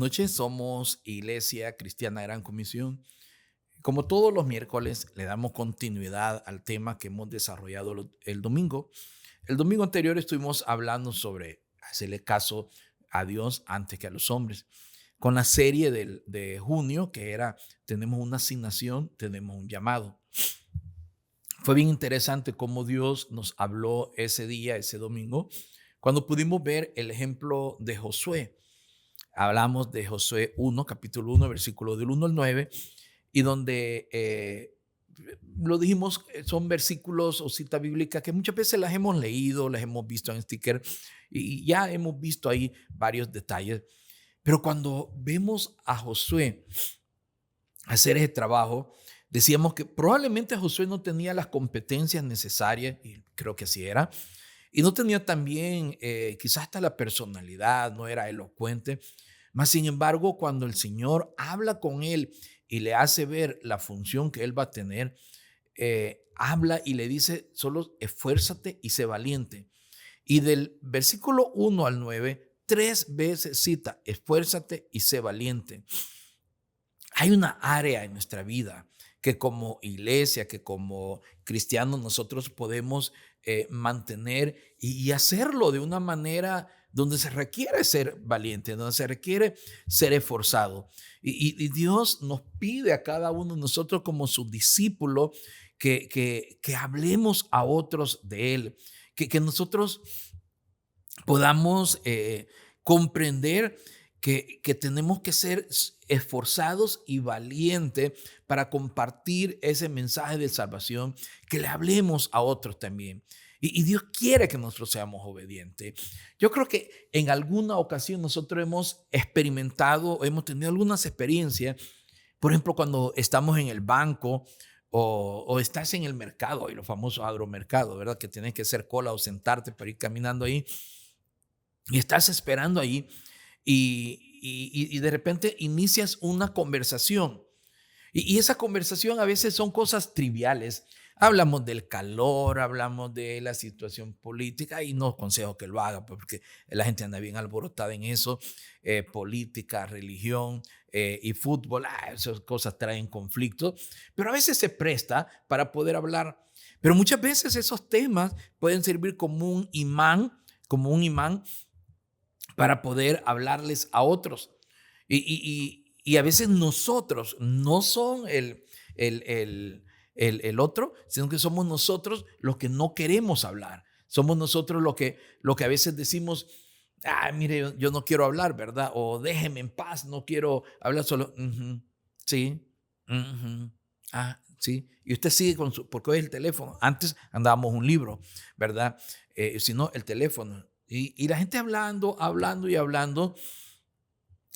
noches, somos Iglesia Cristiana Gran Comisión. Como todos los miércoles, le damos continuidad al tema que hemos desarrollado el domingo. El domingo anterior estuvimos hablando sobre hacerle caso a Dios antes que a los hombres. Con la serie de junio, que era tenemos una asignación, tenemos un llamado. Fue bien interesante cómo Dios nos habló ese día, ese domingo, cuando pudimos ver el ejemplo de Josué. Hablamos de Josué 1, capítulo 1, versículo del 1 al 9, y donde lo dijimos, son versículos o citas bíblicas que muchas veces las hemos leído, las hemos visto en sticker y ya hemos visto ahí varios detalles. Pero cuando vemos a Josué hacer ese trabajo, decíamos que probablemente Josué no tenía las competencias necesarias, y creo que así era, y no tenía también quizás hasta la personalidad, no era elocuente. Mas, sin embargo, cuando el Señor habla con él y le hace ver la función que él va a tener, habla y le dice, solo esfuérzate y sé valiente. Y del versículo 1 al 9, 3 veces cita, esfuérzate y sé valiente. Hay una área en nuestra vida que como iglesia, que como cristianos nosotros podemos mantener y hacerlo de una manera donde se requiere ser valiente, donde se requiere ser esforzado. Y Dios nos pide a cada uno de nosotros como sus discípulos que hablemos a otros de Él, que nosotros podamos comprender que tenemos que ser esforzados y valientes para compartir ese mensaje de salvación, que le hablemos a otros también. Y Dios quiere que nosotros seamos obedientes. Yo creo que en alguna ocasión nosotros hemos experimentado, hemos tenido algunas experiencias, por ejemplo, cuando estamos en el banco o estás en el mercado, y los famosos agromercados, ¿verdad? Que tienes que hacer cola o sentarte para ir caminando ahí y estás esperando ahí y de repente inicias una conversación. Y esa conversación a veces son cosas triviales. Hablamos del calor, hablamos de la situación política y no aconsejo que lo haga pues, porque la gente anda bien alborotada en eso. Política, religión y fútbol, esas cosas traen conflictos, pero a veces se presta para poder hablar. Pero muchas veces esos temas pueden servir como un imán para poder hablarles a otros. Y a veces nosotros no son el, el, el otro, sino que somos nosotros los que no queremos hablar. Somos nosotros lo que a veces decimos, mire, yo no quiero hablar, ¿verdad? O déjeme en paz, no quiero hablar solo. Sí, sí. Y usted sigue con porque hoy es el teléfono. Antes andábamos un libro, ¿verdad? Si no, el teléfono. Y la gente hablando, hablando y hablando.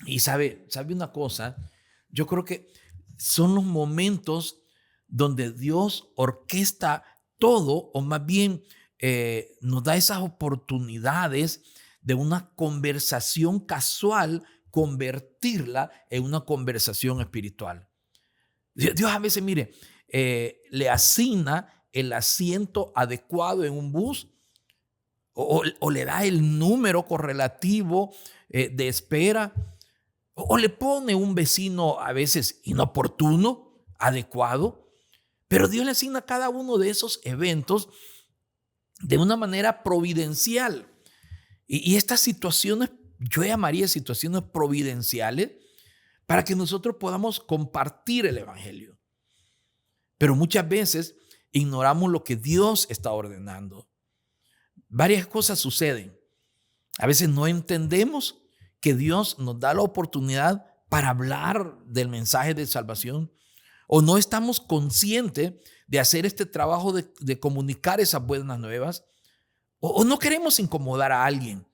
Y sabe una cosa, yo creo que son los momentos donde Dios orquesta todo, o más bien nos da esas oportunidades de una conversación casual, convertirla en una conversación espiritual. Dios a veces, mire, le asigna el asiento adecuado en un bus o le da el número correlativo de espera o le pone un vecino a veces inoportuno, adecuado, pero Dios le asigna cada uno de esos eventos de una manera providencial. Y estas situaciones, yo llamaría situaciones providenciales para que nosotros podamos compartir el Evangelio. Pero muchas veces ignoramos lo que Dios está ordenando. Varias cosas suceden. A veces no entendemos que Dios nos da la oportunidad para hablar del mensaje de salvación o no estamos conscientes de hacer este trabajo de comunicar esas buenas nuevas o no queremos incomodar a alguien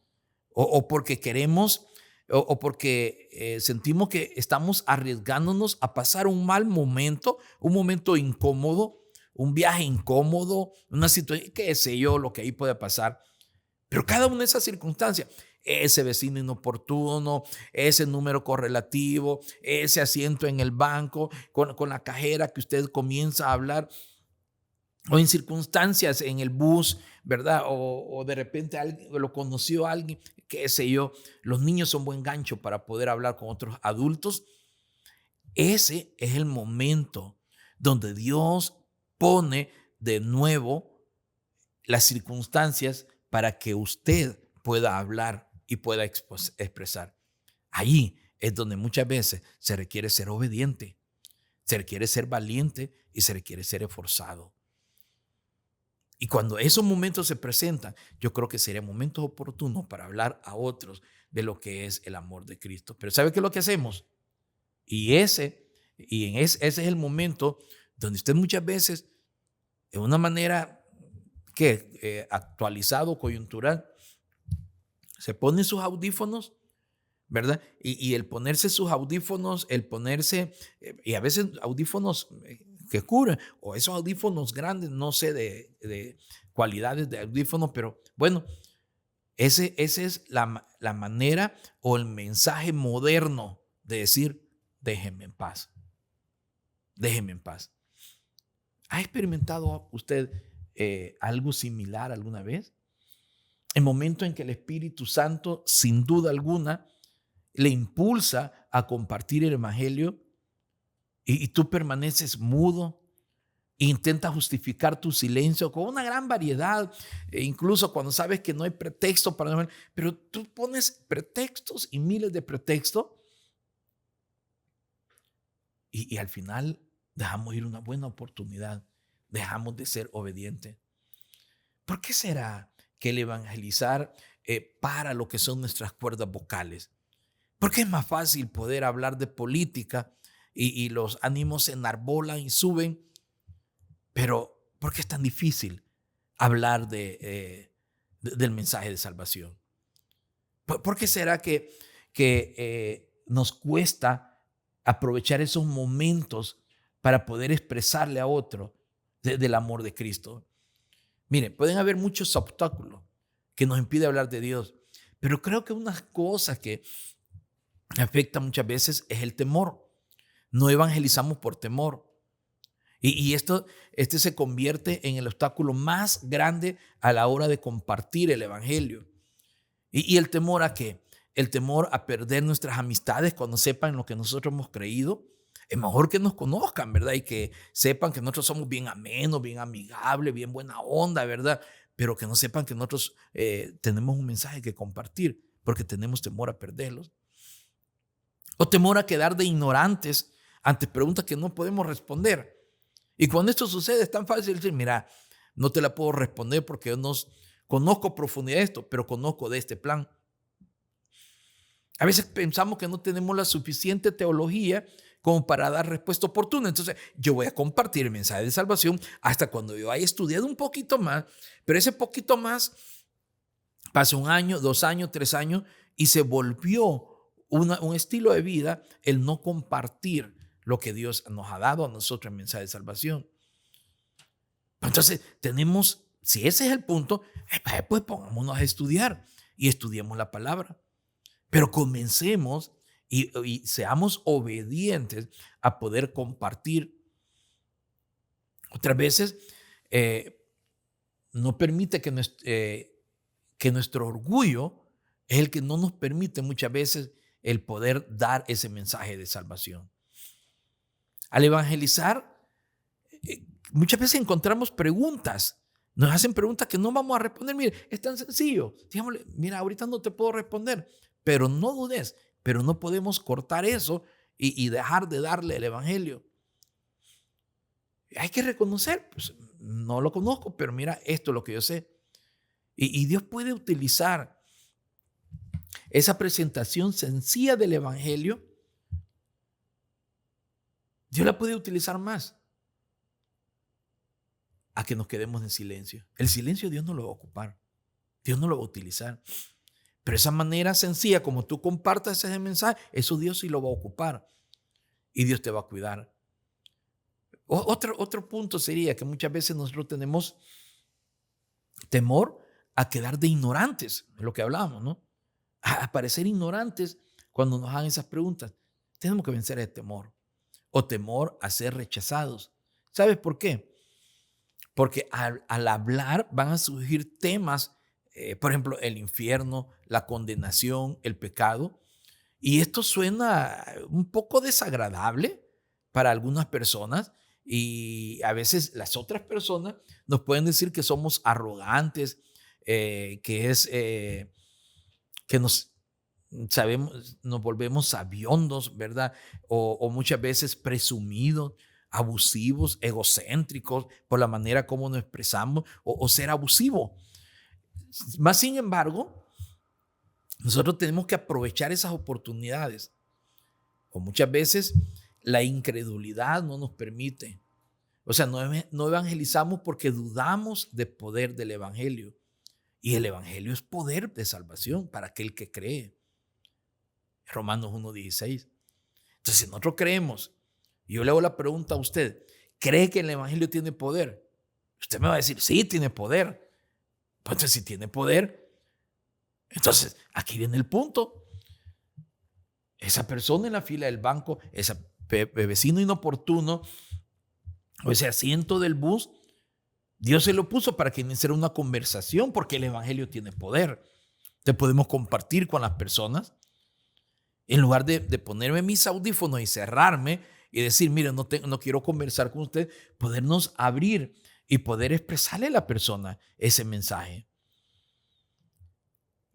o porque queremos o porque sentimos que estamos arriesgándonos a pasar un mal momento, un momento incómodo, un viaje incómodo, una situación, qué sé yo, lo que ahí puede pasar. Pero cada una de esas circunstancias, ese vecino inoportuno, ese número correlativo, ese asiento en el banco, con la cajera que usted comienza a hablar, o en circunstancias en el bus, ¿verdad? O de repente alguien, lo conoció a alguien, qué sé yo. Los niños son buen gancho para poder hablar con otros adultos. Ese es el momento donde Dios pone de nuevo las circunstancias para que usted pueda hablar y pueda expresar. Ahí es donde muchas veces se requiere ser obediente, se requiere ser valiente y se requiere ser esforzado. Y cuando esos momentos se presentan, yo creo que serían momentos oportunos para hablar a otros de lo que es el amor de Cristo. Pero ¿sabe qué es lo que hacemos? Y ese es el momento donde usted muchas veces, de una manera actualizado, coyuntural, se pone sus audífonos, ¿verdad? Y el ponerse sus audífonos, el ponerse, y a veces audífonos que cubren, o esos audífonos grandes, no sé de cualidades de audífonos, pero bueno, ese es la manera o el mensaje moderno de decir, déjeme en paz, déjeme en paz. ¿Ha experimentado usted algo similar alguna vez? El momento en que el Espíritu Santo, sin duda alguna, le impulsa a compartir el evangelio y tú permaneces mudo e intentas justificar tu silencio con una gran variedad, incluso cuando sabes que no hay pretexto para no, pero tú pones pretextos y miles de pretextos y al final dejamos ir una buena oportunidad, dejamos de ser obedientes. ¿Por qué será que el evangelizar para lo que son nuestras cuerdas vocales? Porque es más fácil poder hablar de política y los ánimos se enarbolan y suben, pero ¿por qué es tan difícil hablar del mensaje de salvación? ¿Por qué será que nos cuesta aprovechar esos momentos para poder expresarle a otro del amor de Cristo? Mire, pueden haber muchos obstáculos que nos impiden hablar de Dios, pero creo que una cosa que afecta muchas veces es el temor. No evangelizamos por temor. Y este se convierte en el obstáculo más grande a la hora de compartir el evangelio. ¿Y el temor a qué? El temor a perder nuestras amistades cuando sepan lo que nosotros hemos creído. Es mejor que nos conozcan, ¿verdad? Y que sepan que nosotros somos bien amenos, bien amigables, bien buena onda, ¿verdad? Pero que no sepan que nosotros tenemos un mensaje que compartir porque tenemos temor a perderlos. O temor a quedar de ignorantes ante preguntas que no podemos responder. Y cuando esto sucede es tan fácil decir, mira, no te la puedo responder porque yo no conozco a profundidad esto, pero conozco de este plan. A veces pensamos que no tenemos la suficiente teología como para dar respuesta oportuna. Entonces, yo voy a compartir el mensaje de salvación hasta cuando yo haya estudiado un poquito más, pero ese poquito más pasa 1 año, 2 años, 3 años y se volvió un estilo de vida el no compartir lo que Dios nos ha dado a nosotros en mensaje de salvación. Entonces, si ese es el punto, pues pongámonos a estudiar y estudiemos la palabra. Pero comencemos y seamos obedientes a poder compartir. Otras veces no permite que nuestro orgullo es el que no nos permite muchas veces el poder dar ese mensaje de salvación. Al evangelizar, muchas veces encontramos preguntas. Nos hacen preguntas que no vamos a responder. Mire, es tan sencillo. Digámosle, mira, ahorita no te puedo responder, pero no dudes, pero no podemos cortar eso y dejar de darle el evangelio. Hay que reconocer, pues, no lo conozco, pero mira, esto es lo que yo sé. Y Dios puede utilizar esa presentación sencilla del evangelio. Dios la puede utilizar más a que nos quedemos en silencio. El silencio Dios no lo va a ocupar. Dios no lo va a utilizar. Pero esa manera sencilla como tú compartas ese mensaje, eso Dios sí lo va a ocupar. Y Dios te va a cuidar. Otro punto sería que muchas veces nosotros tenemos temor a quedar de ignorantes, es lo que hablábamos, ¿no? A parecer ignorantes cuando nos hagan esas preguntas. Tenemos que vencer el temor o temor a ser rechazados. ¿Sabes por qué? porque al hablar van a surgir temas, por ejemplo, el infierno, la condenación, el pecado. Y esto suena un poco desagradable para algunas personas y a veces las otras personas nos pueden decir que somos arrogantes, que nos volvemos sabiondos, ¿verdad? O muchas veces presumidos, abusivos, egocéntricos por la manera como nos expresamos o ser abusivo. Más sin embargo, nosotros tenemos que aprovechar esas oportunidades. O muchas veces la incredulidad no nos permite. O sea, no evangelizamos porque dudamos del poder del evangelio. Y el evangelio es poder de salvación para aquel que cree. Romanos 1:16. Entonces, si nosotros creemos, y yo le hago la pregunta a usted, ¿cree que el evangelio tiene poder? Usted me va a decir, sí, tiene poder. Pues entonces, si tiene poder, entonces aquí viene el punto. Esa persona en la fila del banco, ese vecino inoportuno, o ese asiento del bus, Dios se lo puso para que iniciara una conversación porque el evangelio tiene poder. Te podemos compartir con las personas. En lugar de ponerme mis audífonos y cerrarme y decir, mire, no quiero conversar con usted, podernos abrir y poder expresarle a la persona ese mensaje.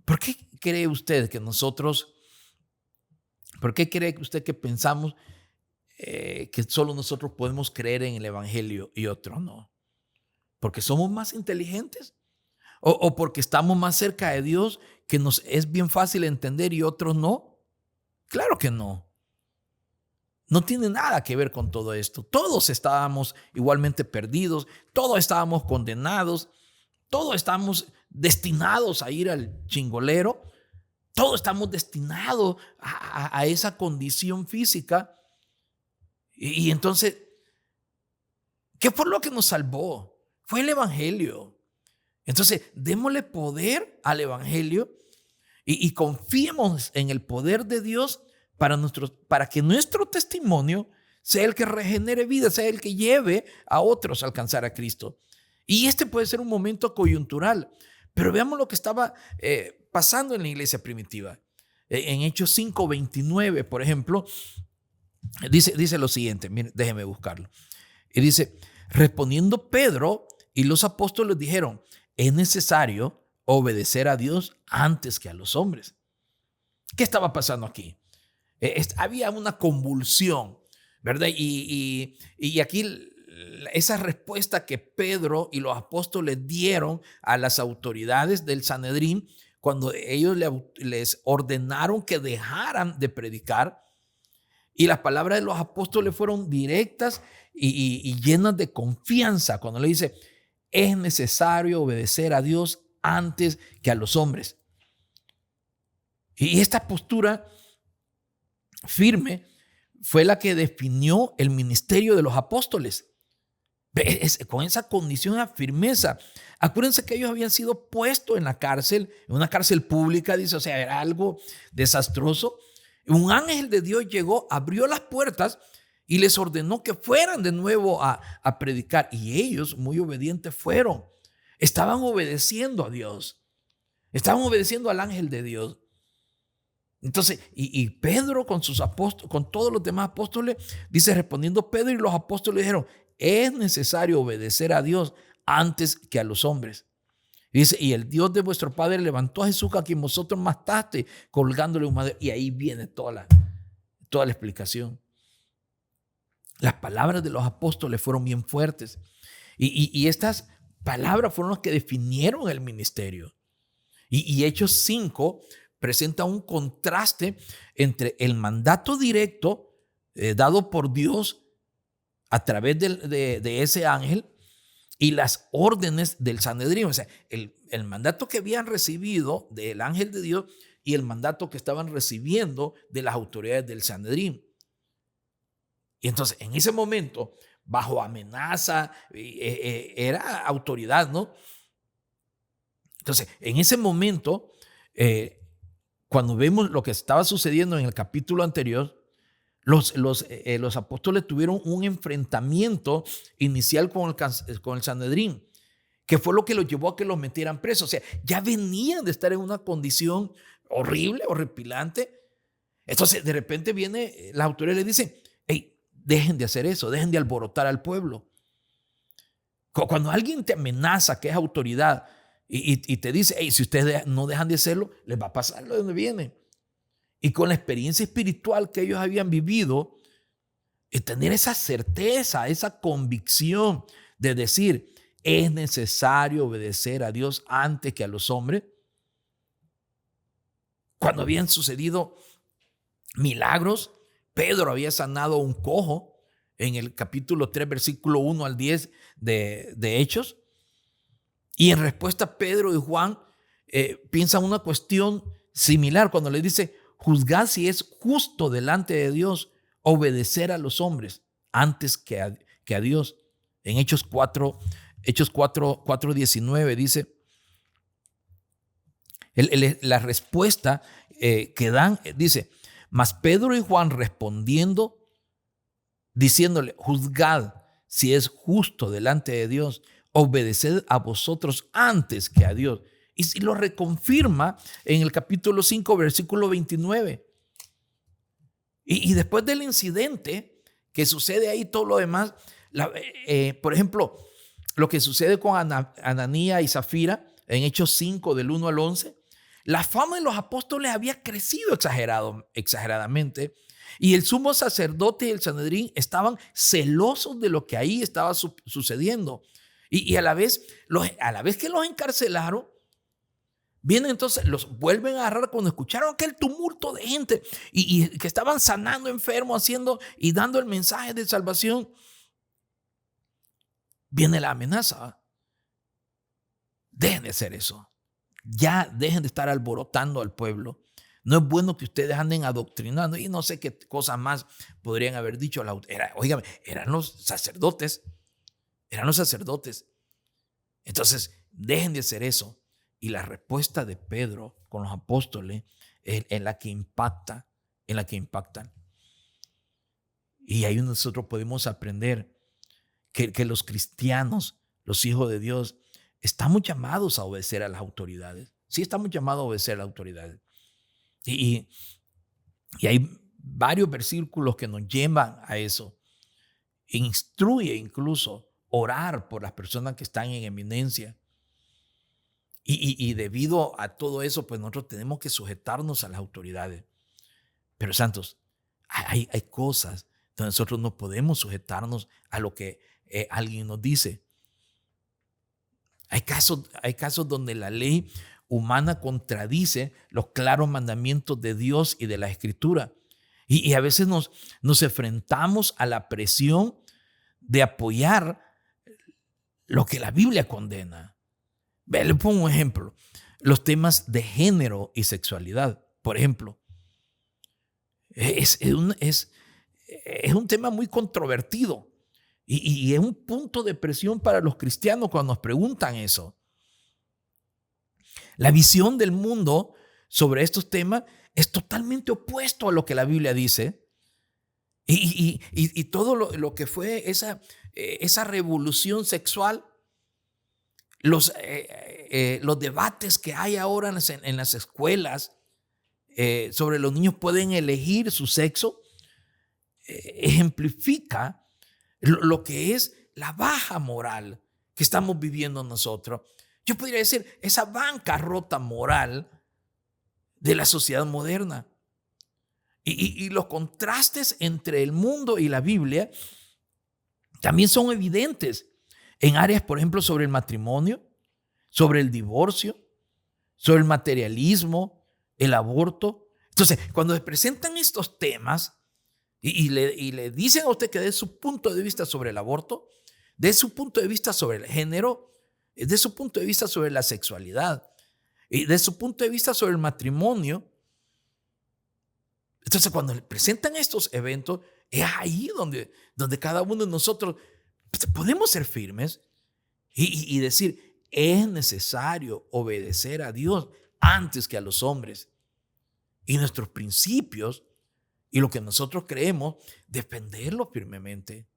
¿Por qué cree usted que que pensamos que solo nosotros podemos creer en el evangelio y otros no? ¿Porque somos más inteligentes? ¿O porque estamos más cerca de Dios que nos es bien fácil entender y otros no? Claro que no. No tiene nada que ver con todo esto. Todos estábamos igualmente perdidos, todos estábamos condenados, todos estamos destinados a ir al chingolero, todos estamos destinados a esa condición física. Y entonces, ¿qué fue lo que nos salvó? Fue el evangelio. Entonces, démosle poder al evangelio y confiemos en el poder de Dios para que nuestro testimonio sea el que regenere vida, sea el que lleve a otros a alcanzar a Cristo. Y este puede ser un momento coyuntural, pero veamos lo que estaba pasando en la iglesia primitiva. En Hechos 5:29, por ejemplo, dice lo siguiente, miren, déjenme buscarlo. Y dice, respondiendo Pedro y los apóstoles dijeron, es necesario obedecer a Dios antes que a los hombres. ¿Qué estaba pasando aquí? Había una convulsión, ¿verdad? Y aquí esa respuesta que Pedro y los apóstoles dieron a las autoridades del Sanedrín cuando ellos les ordenaron que dejaran de predicar, y las palabras de los apóstoles fueron directas y llenas de confianza cuando le dice, es necesario obedecer a Dios antes que a los hombres. Y esta postura firme fue la que definió el ministerio de los apóstoles. Con esa condición de firmeza. Acuérdense que ellos habían sido puestos en la cárcel, en una cárcel pública, dice, o sea, era algo desastroso. Un ángel de Dios llegó, abrió las puertas y les ordenó que fueran de nuevo a predicar. Y ellos, muy obedientes, fueron. Estaban obedeciendo a Dios. Estaban obedeciendo al ángel de Dios. Entonces, y Pedro con sus apóstoles, con todos los demás apóstoles, dice, respondiendo Pedro y los apóstoles dijeron, es necesario obedecer a Dios antes que a los hombres. Y dice, y el Dios de vuestro Padre levantó a Jesús a quien vosotros mataste, colgándole un madero. Y ahí viene toda la explicación. Las palabras de los apóstoles fueron bien fuertes. Y estas palabras fueron las que definieron el ministerio. Y Hechos 5 presenta un contraste entre el mandato directo dado por Dios a través de ese ángel y las órdenes del Sanedrín. O sea, el mandato que habían recibido del ángel de Dios y el mandato que estaban recibiendo de las autoridades del Sanedrín. Y entonces, en ese momento, bajo amenaza, era autoridad, ¿no? Entonces, en ese momento, cuando vemos lo que estaba sucediendo en el capítulo anterior, los apóstoles tuvieron un enfrentamiento inicial con el Sanedrín, que fue lo que los llevó a que los metieran presos. O sea, ya venían de estar en una condición horrible, horripilante. Entonces, de repente viene la autoridad y le dice: hey, dejen de hacer eso, dejen de alborotar al pueblo. Cuando alguien te amenaza, que es autoridad, y te dice: hey, si ustedes no dejan de hacerlo, les va a pasar lo de donde viene. Y con la experiencia espiritual que ellos habían vivido, tener esa certeza, esa convicción de decir: es necesario obedecer a Dios antes que a los hombres. Cuando habían sucedido milagros, Pedro había sanado a un cojo en el capítulo 3, versículo 1 al 10 de Hechos. Y en respuesta, Pedro y Juan piensan una cuestión similar cuando le dice: juzgad si es justo delante de Dios obedecer a los hombres antes que a Dios. En Hechos 4:19 dice, la respuesta que dan, dice: mas Pedro y Juan respondiendo, diciéndole: juzgad si es justo delante de Dios obedeced a vosotros antes que a Dios. Y si lo reconfirma en el capítulo 5, versículo 29. Y después del incidente que sucede ahí, todo lo demás, por ejemplo, lo que sucede con Ananías y Zafira en Hechos 5, del 1 al 11, la fama de los apóstoles había crecido exageradamente, y el sumo sacerdote y el Sanedrín estaban celosos de lo que ahí estaba sucediendo. Y a la vez que los encarcelaron, vienen entonces, los vuelven a agarrar cuando escucharon aquel tumulto de gente y que estaban sanando enfermos, haciendo y dando el mensaje de salvación. Viene la amenaza: dejen de hacer eso, ya dejen de estar alborotando al pueblo. No es bueno que ustedes anden adoctrinando, y no sé qué cosas más podrían haber dicho. Óigame, eran los sacerdotes. Entonces, dejen de hacer eso. Y la respuesta de Pedro con los apóstoles es en la que impacta, Y ahí nosotros podemos aprender que los cristianos, los hijos de Dios, estamos llamados a obedecer a las autoridades. Sí, estamos llamados a obedecer a las autoridades. Y hay varios versículos que nos llevan a eso. Instruye incluso orar por las personas que están en eminencia. Y debido a todo eso, pues nosotros tenemos que sujetarnos a las autoridades. Pero santos, hay cosas donde nosotros no podemos sujetarnos a lo que alguien nos dice. Hay casos donde la ley humana contradice los claros mandamientos de Dios y de la Escritura. Y a veces nos enfrentamos a la presión de apoyar lo que la Biblia condena. Le pongo un ejemplo: los temas de género y sexualidad, por ejemplo. Es un tema muy controvertido y es un punto de presión para los cristianos cuando nos preguntan eso. La visión del mundo sobre estos temas es totalmente opuesto a lo que la Biblia dice. Y todo lo que fue esa revolución sexual, los debates que hay ahora en las escuelas sobre los niños pueden elegir su sexo, ejemplifica lo que es la baja moral que estamos viviendo nosotros. Yo podría decir, esa bancarrota moral de la sociedad moderna. Y los contrastes entre el mundo y la Biblia también son evidentes en áreas, por ejemplo, sobre el matrimonio, sobre el divorcio, sobre el materialismo, el aborto. Entonces, cuando se presentan estos temas y le dicen a usted que dé su punto de vista sobre el aborto, dé su punto de vista sobre el género, dé su punto de vista sobre la sexualidad y dé su punto de vista sobre el matrimonio. Entonces, cuando le presentan estos eventos, es ahí donde cada uno de nosotros podemos ser firmes y decir: es necesario obedecer a Dios antes que a los hombres. Y nuestros principios y lo que nosotros creemos, defenderlo firmemente.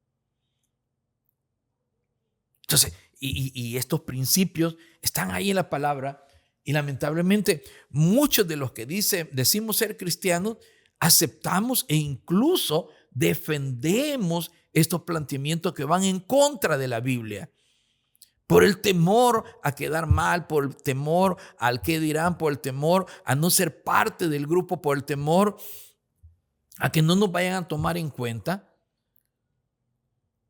Entonces, y estos principios están ahí en la palabra y lamentablemente muchos de los que decimos ser cristianos aceptamos e incluso defendemos estos planteamientos que van en contra de la Biblia. Por el temor a quedar mal, por el temor al qué dirán, por el temor a no ser parte del grupo, por el temor a que no nos vayan a tomar en cuenta.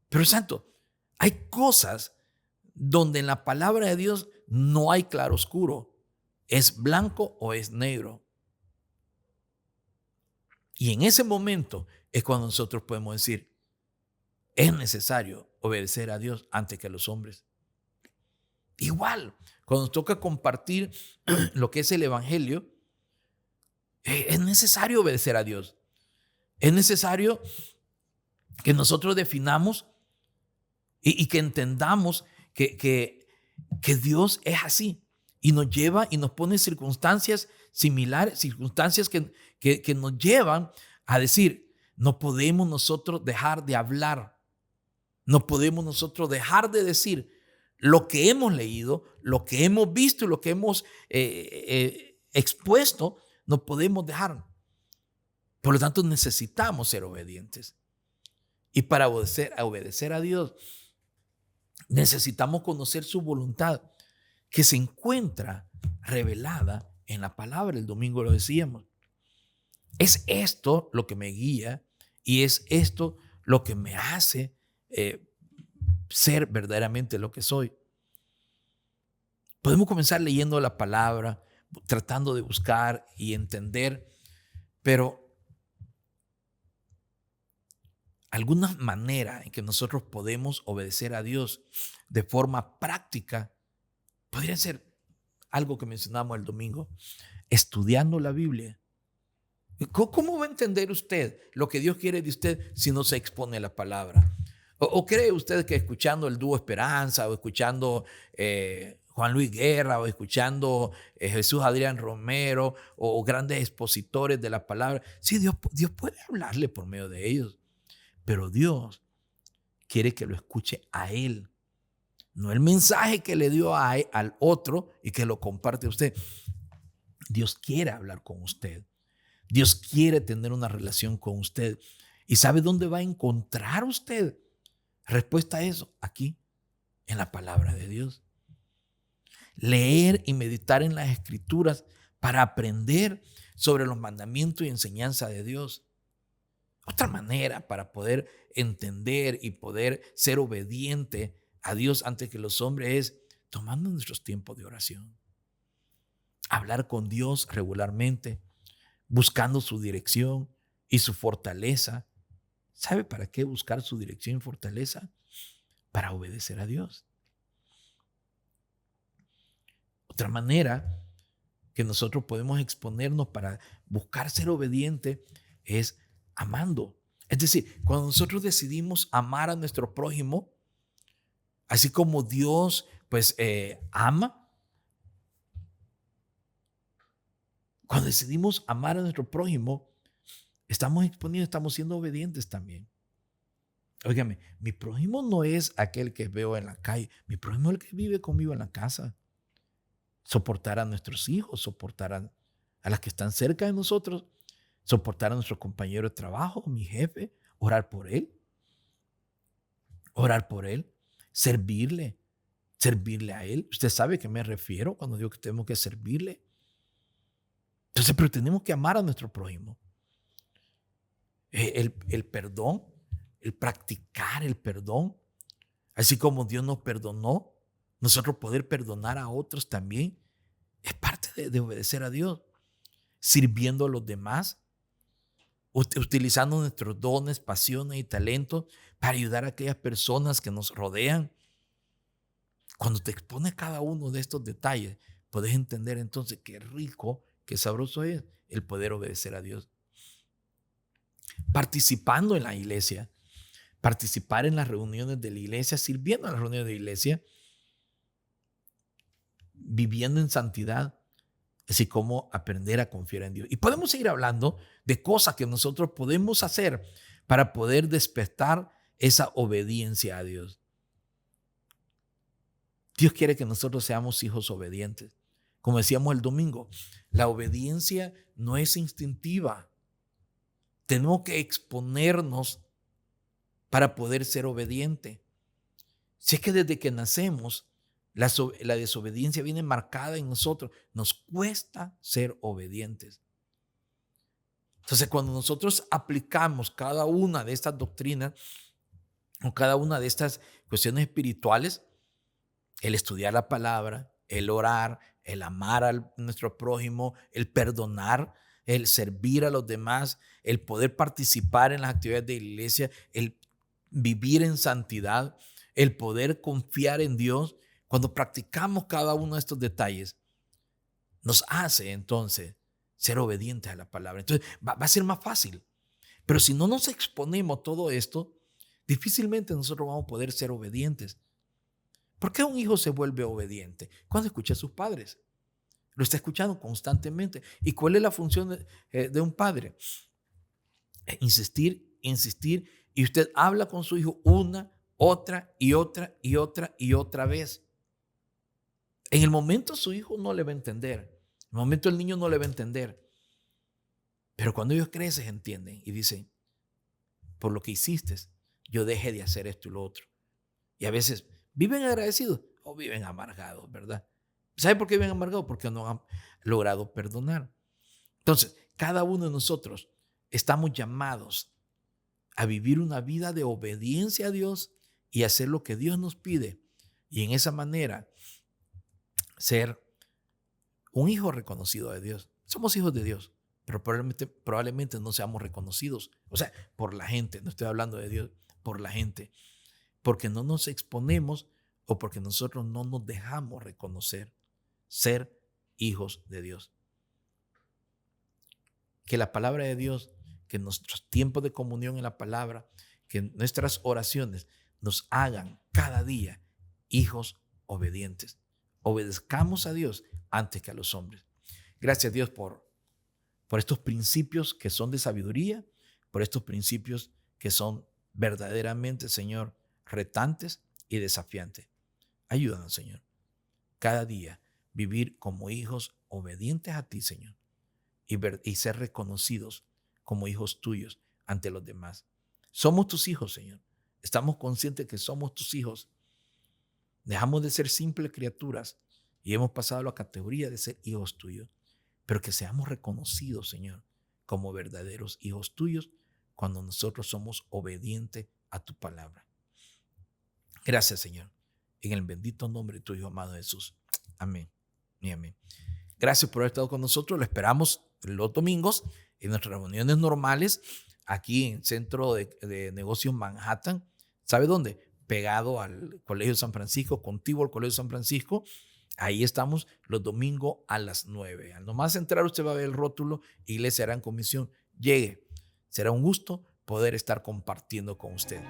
Pero santo, hay cosas donde en la palabra de Dios no hay claroscuro. Es blanco o es negro. Y en ese momento es cuando nosotros podemos decir, es necesario obedecer a Dios antes que a los hombres. Igual, cuando nos toca compartir lo que es el evangelio, es necesario obedecer a Dios. Es necesario que nosotros definamos y que entendamos que Dios es así y nos lleva y nos pone circunstancias similares, circunstancias que nos llevan a decir, no podemos nosotros dejar de hablar, no podemos nosotros dejar de decir lo que hemos leído, lo que hemos visto y lo que hemos expuesto, no podemos dejar. Por lo tanto, necesitamos ser obedientes. Y para obedecer a Dios, necesitamos conocer su voluntad, que se encuentra revelada en la palabra. El domingo lo decíamos. Es esto lo que me guía y es esto lo que me hace ser verdaderamente lo que soy. Podemos comenzar leyendo la palabra, tratando de buscar y entender, pero alguna manera en que nosotros podemos obedecer a Dios de forma práctica podría ser algo que mencionamos el domingo, estudiando la Biblia. ¿Cómo va a entender usted lo que Dios quiere de usted si no se expone a la palabra? ¿O cree usted que escuchando el dúo Esperanza o escuchando Juan Luis Guerra o escuchando Jesús Adrián Romero o grandes expositores de la palabra, sí, Dios puede hablarle por medio de ellos, pero Dios quiere que lo escuche a él, no el mensaje que le dio al otro y que lo comparte a usted. Dios quiere hablar con usted. Dios quiere tener una relación con usted. ¿Y sabe dónde va a encontrar usted respuesta a eso? Aquí, en la palabra de Dios. Leer y meditar en las Escrituras para aprender sobre los mandamientos y enseñanza de Dios. Otra manera para poder entender y poder ser obediente a Dios antes que los hombres es tomando nuestros tiempos de oración. Hablar con Dios regularmente, buscando su dirección y su fortaleza. ¿Sabe para qué buscar su dirección y fortaleza? Para obedecer a Dios. Otra manera que nosotros podemos exponernos para buscar ser obediente es amando. Es decir, cuando nosotros decidimos amar a nuestro prójimo, así como Dios pues ama, cuando decidimos amar a nuestro prójimo, estamos exponiendo, estamos siendo obedientes también. Óigame, mi prójimo no es aquel que veo en la calle, mi prójimo es el que vive conmigo en la casa. Soportar a nuestros hijos, soportar a las que están cerca de nosotros, soportar a nuestro compañero de trabajo, mi jefe, orar por él, servirle a él. Usted sabe a qué me refiero cuando digo que tenemos que servirle. Entonces, pero tenemos que amar a nuestro prójimo. El perdón, el practicar el perdón, así como Dios nos perdonó, nosotros poder perdonar a otros también, es parte de obedecer a Dios, sirviendo a los demás, utilizando nuestros dones, pasiones y talentos para ayudar a aquellas personas que nos rodean. Cuando te expones cada uno de estos detalles, puedes entender entonces qué rico, qué sabroso es el poder obedecer a Dios. Participando en la iglesia, participar en las reuniones de la iglesia, sirviendo en las reuniones de la iglesia, viviendo en santidad, así como aprender a confiar en Dios. Y podemos seguir hablando de cosas que nosotros podemos hacer para poder despertar esa obediencia a Dios. Dios quiere que nosotros seamos hijos obedientes. Como decíamos el domingo, la obediencia no es instintiva. Tenemos que exponernos para poder ser obediente. Si es que desde que nacemos, la desobediencia viene marcada en nosotros, nos cuesta ser obedientes. Entonces, cuando nosotros aplicamos cada una de estas doctrinas o cada una de estas cuestiones espirituales, el estudiar la palabra, el orar, el amar a nuestro prójimo, el perdonar, el servir a los demás, el poder participar en las actividades de la iglesia, el vivir en santidad, el poder confiar en Dios. Cuando practicamos cada uno de estos detalles, nos hace entonces ser obedientes a la palabra. Entonces va a ser más fácil. Pero si no nos exponemos a todo esto, difícilmente nosotros vamos a poder ser obedientes. ¿Por qué un hijo se vuelve obediente? Cuando escucha a sus padres. Lo está escuchando constantemente. ¿Y cuál es la función de un padre? Insistir, insistir. Y usted habla con su hijo una, otra y otra y otra y otra vez. En el momento su hijo no le va a entender. En el momento el niño no le va a entender. Pero cuando ellos crecen entienden y dicen, por lo que hiciste, yo dejé de hacer esto y lo otro. Y a veces viven agradecidos o viven amargados, ¿verdad? ¿Sabe por qué viven amargados? Porque no han logrado perdonar. Entonces, cada uno de nosotros estamos llamados a vivir una vida de obediencia a Dios y hacer lo que Dios nos pide. Y en esa manera, ser un hijo reconocido de Dios. Somos hijos de Dios, pero probablemente no seamos reconocidos. O sea, por la gente, no estoy hablando de Dios, por la gente. Porque no nos exponemos o porque nosotros no nos dejamos reconocer ser hijos de Dios. Que la palabra de Dios, que nuestros tiempos de comunión en la palabra, que nuestras oraciones nos hagan cada día hijos obedientes. Obedezcamos a Dios antes que a los hombres. Gracias a Dios por estos principios que son de sabiduría, por estos principios que son verdaderamente, Señor, retantes y desafiantes. Ayúdanos, Señor, cada día vivir como hijos obedientes a ti, Señor, y ser reconocidos como hijos tuyos ante los demás. Somos tus hijos, Señor. Estamos conscientes que somos tus hijos. Dejamos de ser simples criaturas y hemos pasado a la categoría de ser hijos tuyos, pero que seamos reconocidos, Señor, como verdaderos hijos tuyos cuando nosotros somos obedientes a tu palabra. Gracias, Señor, en el bendito nombre de tu Hijo amado Jesús. Amén y amén. Gracias por haber estado con nosotros. Lo esperamos los domingos en nuestras reuniones normales aquí en el Centro de Negocios Manhattan. ¿Sabe dónde? Pegado al Colegio San Francisco, contiguo al Colegio San Francisco. Ahí estamos los domingos a las 9. Al nomás entrar usted va a ver el rótulo Iglesia Gran Comisión. Llegue. Será un gusto poder estar compartiendo con usted.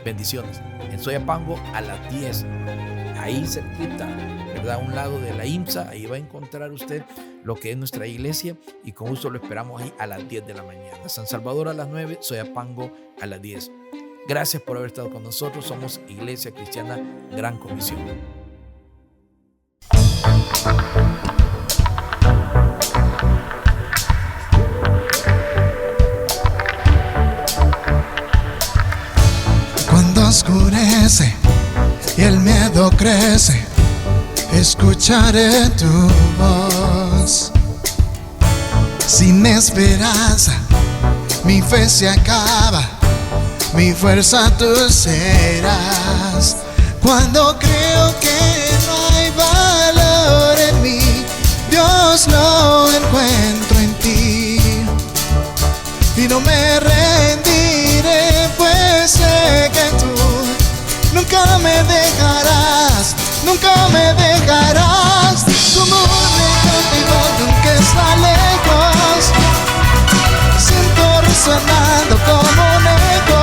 Bendiciones. En Soyapango a las 10. Ahí cerquita, ¿verdad? A un lado de la IMSA. Ahí va a encontrar usted lo que es nuestra iglesia y con gusto lo esperamos ahí a las 10 de la mañana. San Salvador a las 9, Soyapango a las 10. Gracias por haber estado con nosotros. Somos Iglesia Cristiana Gran Comisión. Cuando oscurece y el miedo crece, escucharé tu voz. Sin esperanza, mi fe se acaba, mi fuerza tú serás. Cuando creo que no hay valor en mí, Dios lo encuentro en ti. Y no me rendiré, pues sé que tú nunca me dejarás, nunca me dejarás. Tu amor me cautivó aunque está lejos, siento resonando como un eco.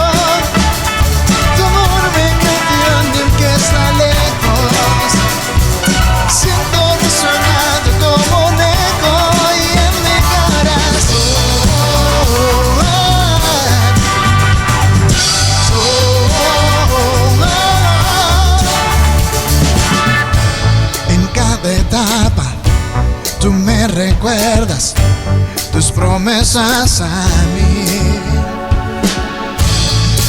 Tu amor me cautivó aunque está lejos, siento resonando como un eco. recuerdas tus promesas a mí.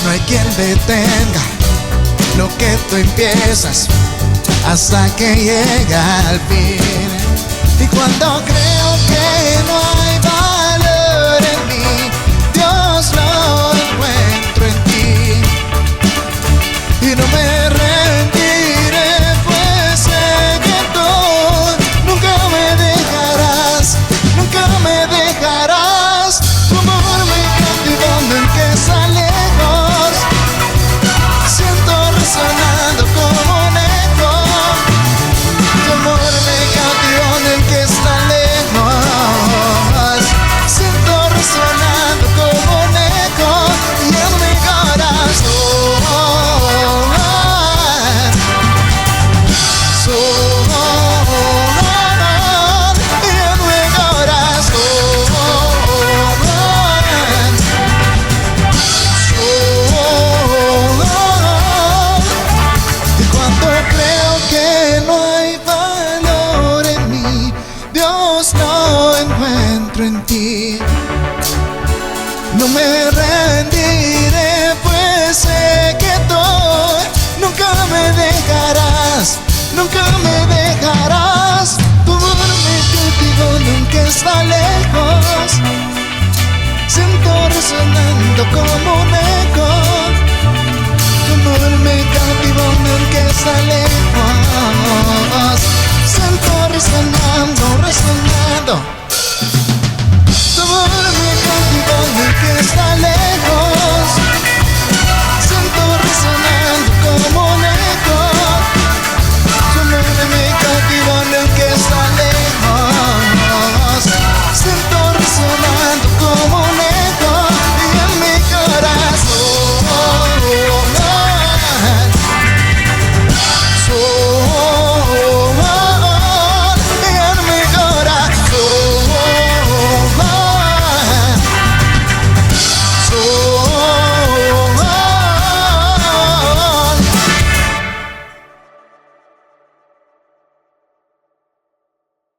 No hay quien detenga lo que tú empiezas hasta que llega al fin. Y cuando creo que no hay valor en mí, Dios lo encuentro en ti. Y no me rendiré, pues sé que tú nunca me dejarás, nunca me dejarás. Tu amor me cautivó aunque está lejos, siento resonando como un eco. Tu amor me cautivó aunque está lejos, siento resonando como un eco. Y en mi corazón y cuando creo que no hay